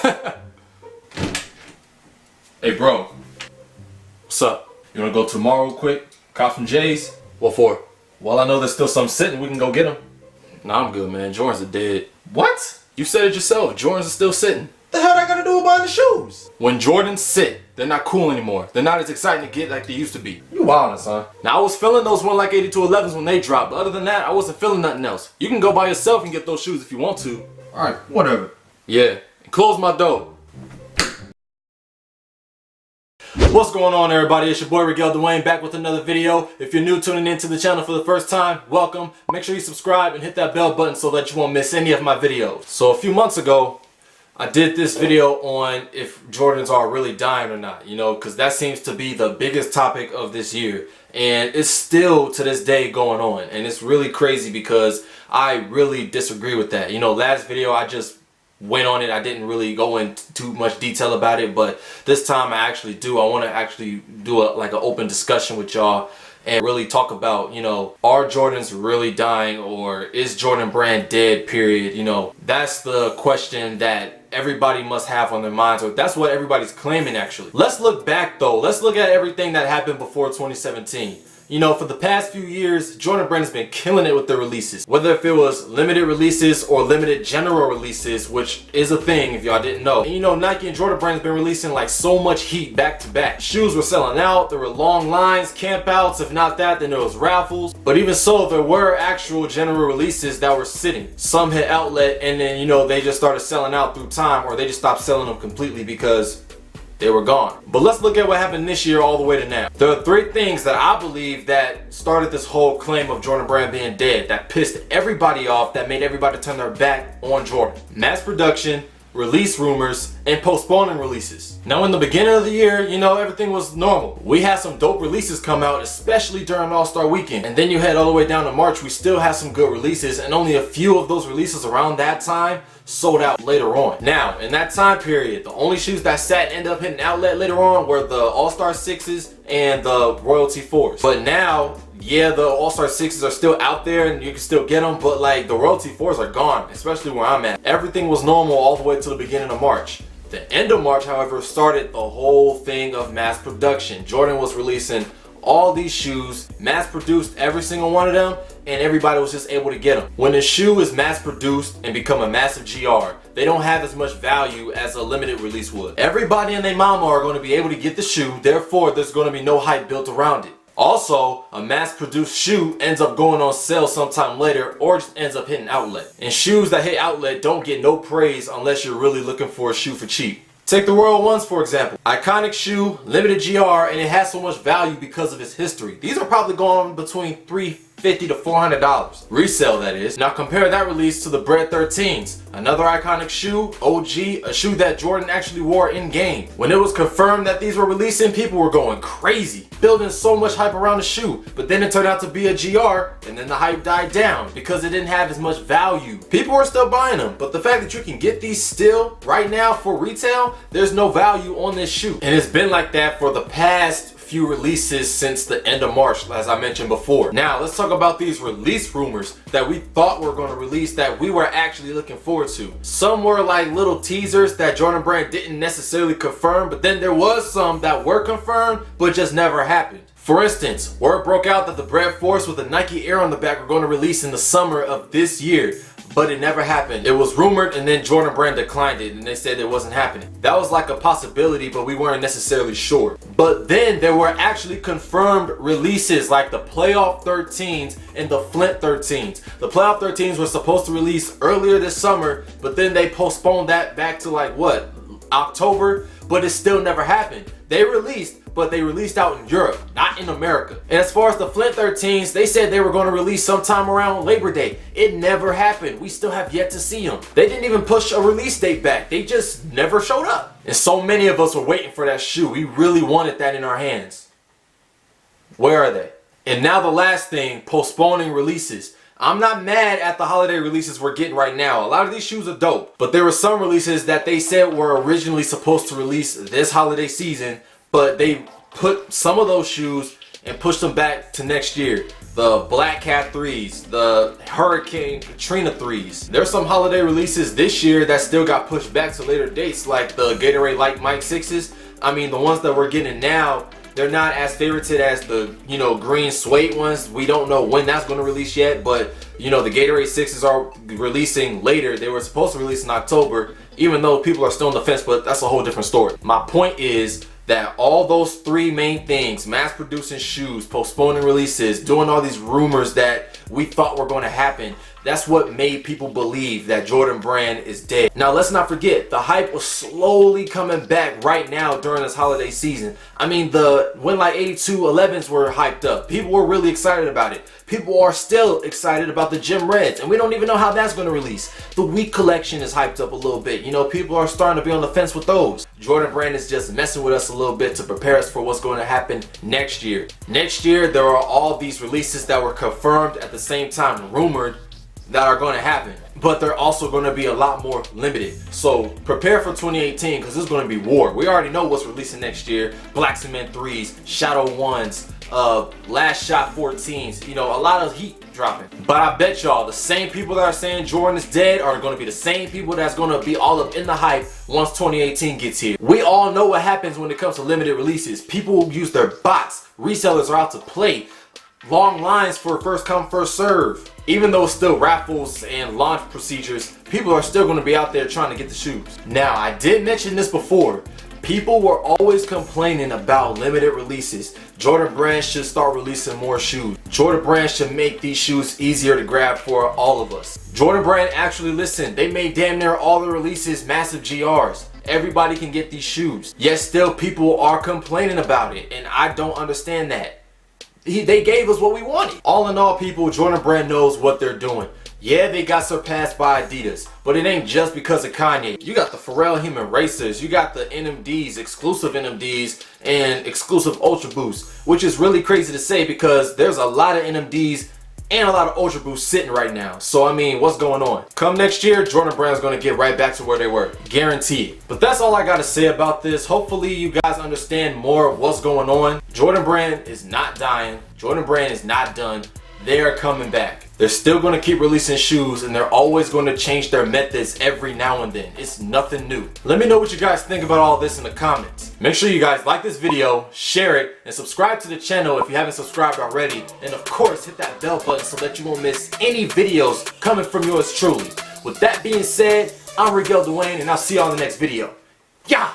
Hey bro, What's up? you wanna go tomorrow real quick? Cop some J's? What for? Well, I know there's still some sitting, we can go get them. Nah, I'm good, man. Jordans are dead. What? You said it yourself. Jordans are still sitting. The hell I gotta do with buying the shoes? When Jordans sit, they're not cool anymore. They're not as exciting to get like they used to be. You wildin', son. Now, I was feeling those 1/82.11s when they dropped, but other than that, I wasn't feeling nothing else. You can go by yourself and get those shoes if you want to. Alright, whatever. Yeah, and close my door. What's going on, everybody? It's your boy Rigel Dwayne back with another video. If you're new tuning into the channel for the first time, welcome. Make sure you subscribe and hit that bell button so that you won't miss any of my videos. So a few months ago, I did this video on if Jordans are really dying or not, you know, because that seems to be the biggest topic of this year. And it's still to this day going on. And it's really crazy because I really disagree with that. You know, last video I just went on it. I didn't really go into too much detail about it, but this time I actually do. I want to actually do like an open discussion with y'all and really talk about, you know, are Jordans really dying, or is Jordan Brand dead, period? You know, that's the question that everybody must have on their minds, or that's what everybody's claiming actually. Let's look back though. Let's look at everything that happened before 2017. You know, for the past few years, Jordan Brand has been killing it with the releases. Whether if it was limited releases or limited general releases, which is a thing if y'all didn't know. And you know, Nike and Jordan Brand has been releasing like so much heat back to back. Shoes were selling out, there were long lines, campouts. If not that, then there was raffles. But even so, there were actual general releases that were sitting. Some hit outlet and then, you know, they just started selling out through time, or they just stopped selling them completely because they were gone. But let's look at what happened this year all the way to now. There are three things that I believe that started this whole claim of Jordan Brand being dead, that pissed everybody off, that made everybody turn their back on Jordan. Mass production, release rumors, and postponing releases. Now in the beginning of the year, you know, everything was normal. We had some dope releases come out, especially during All-Star Weekend. And then you head all the way down to March, we still had some good releases, and only a few of those releases around that time sold out later on. Now, in that time period, the only shoes that sat and ended up hitting outlet later on were the All-Star 6s and the Royalty 4s. But now, yeah, the All-Star 6s are still out there and you can still get them, but like the Royalty 4s are gone, especially where I'm at. Everything was normal all the way to the beginning of March. The end of March, however, started the whole thing of mass production. Jordan was releasing all these shoes, mass produced every single one of them, and everybody was just able to get them. When a shoe is mass produced and become a massive GR, they don't have as much value as a limited release would. Everybody and their mama are going to be able to get the shoe, therefore there's going to be no hype built around it. Also, a mass-produced shoe ends up going on sale sometime later or just ends up hitting outlet. And shoes that hit outlet don't get no praise unless you're really looking for a shoe for cheap. Take the Royal Ones for example. Iconic shoe, limited GR, and it has so much value because of its history. These are probably going between $350 to $400. Resale, that is. Now compare that release to the Bred 13s. Another iconic shoe, OG, a shoe that Jordan actually wore in game. When it was confirmed that these were releasing, people were going crazy, building so much hype around the shoe. But then it turned out to be a GR, and then the hype died down because it didn't have as much value. People were still buying them, but the fact that you can get these still right now for retail, there's no value on this shoe. And it's been like that for the past few releases since the end of March, as I mentioned before. Now let's talk about these release rumors that we thought were going to release that we were actually looking forward to. Some were like little teasers that Jordan Brand didn't necessarily confirm, but then there was some that were confirmed but just never happened. For instance, word broke out that the Bred Force with the Nike Air on the back were going to release in the summer of this year, but it never happened. It was rumored and then Jordan Brand declined it and they said it wasn't happening. That was like a possibility, but we weren't necessarily sure. But then there were actually confirmed releases like the Playoff 13s and the Flint 13s. The Playoff 13s were supposed to release earlier this summer, but then they postponed that back to like what, October, but it still never happened. They released, but they released out in Europe, not in America. And as far as the Flint 13s, they said they were going to release sometime around Labor Day. It never happened. We still have yet to see them. They didn't even push a release date back. They just never showed up. And so many of us were waiting for that shoe. We really wanted that in our hands. Where are they? And now the last thing, postponing releases. I'm not mad at the holiday releases we're getting right now. A lot of these shoes are dope, but there were some releases that they said were originally supposed to release this holiday season, but they put some of those shoes and pushed them back to next year. The Black Cat 3s, the Hurricane Katrina 3s. There's some holiday releases this year that still got pushed back to later dates, like the Gatorade Light Mike 6s. I mean, the ones that we're getting now, they're not as favorited as the, green suede ones. We don't know when that's going to release yet, but, the Gatorade 6s are releasing later. They were supposed to release in October, even though people are still on the fence, but that's a whole different story. My point is that all those three main things, mass producing shoes, postponing releases, doing all these rumors that we thought were going to happen, that's what made people believe that Jordan Brand is dead. Now let's not forget, the hype was slowly coming back right now during this holiday season. I mean, the Win Like 82 11s were hyped up. People were really excited about it. People are still excited about the Gym Reds, and we don't even know how that's going to release. The Week collection is hyped up a little bit. People are starting to be on the fence with those. Jordan Brand is just messing with us a little bit to prepare us for what's going to happen next year. Next year, there are all these releases that were confirmed at the same time, rumored, that are going to happen, but they're also going to be a lot more limited. So prepare for 2018, because it's going to be war. We already know what's releasing next year: Black Cement 3s, Shadow 1s, Last Shot 14s, a lot of heat dropping. But I bet y'all the same people that are saying Jordan is dead are going to be the same people that's going to be all up in the hype once 2018 gets here. We all know what happens when it comes to limited releases. People will use their bots. Resellers are out to play. Long lines for first come, first serve. Even though it's still raffles and launch procedures, people are still going to be out there trying to get the shoes. Now, I did mention this before. People were always complaining about limited releases. Jordan Brand should start releasing more shoes. Jordan Brand should make these shoes easier to grab for all of us. Jordan Brand actually listened. They made damn near all the releases massive GRs. Everybody can get these shoes. Yet still people are complaining about it, and I don't understand that. They gave us what we wanted. All in all, people, Jordan Brand knows what they're doing. Yeah, they got surpassed by Adidas, but it ain't just because of Kanye. You got the Pharrell Human Racers, you got the NMDs, exclusive NMDs, and exclusive Ultra Boosts, which is really crazy to say because there's a lot of NMDs and a lot of Ultra Boosts sitting right now. So I mean, what's going on? Come next year, Jordan Brand's gonna get right back to where they were. Guaranteed. But that's all I gotta say about this. Hopefully you guys understand more of what's going on. Jordan Brand is not dying. Jordan Brand is not done. They're coming back. They're still going to keep releasing shoes, and they're always going to change their methods every now and then. It's nothing new. Let me know what you guys think about all this in the comments. Make sure you guys like this video, share it, and subscribe to the channel if you haven't subscribed already. And of course, hit that bell button so that you won't miss any videos coming from yours truly. With that being said, I'm Rigel Dwayne, and I'll see you on the next video. Yeah!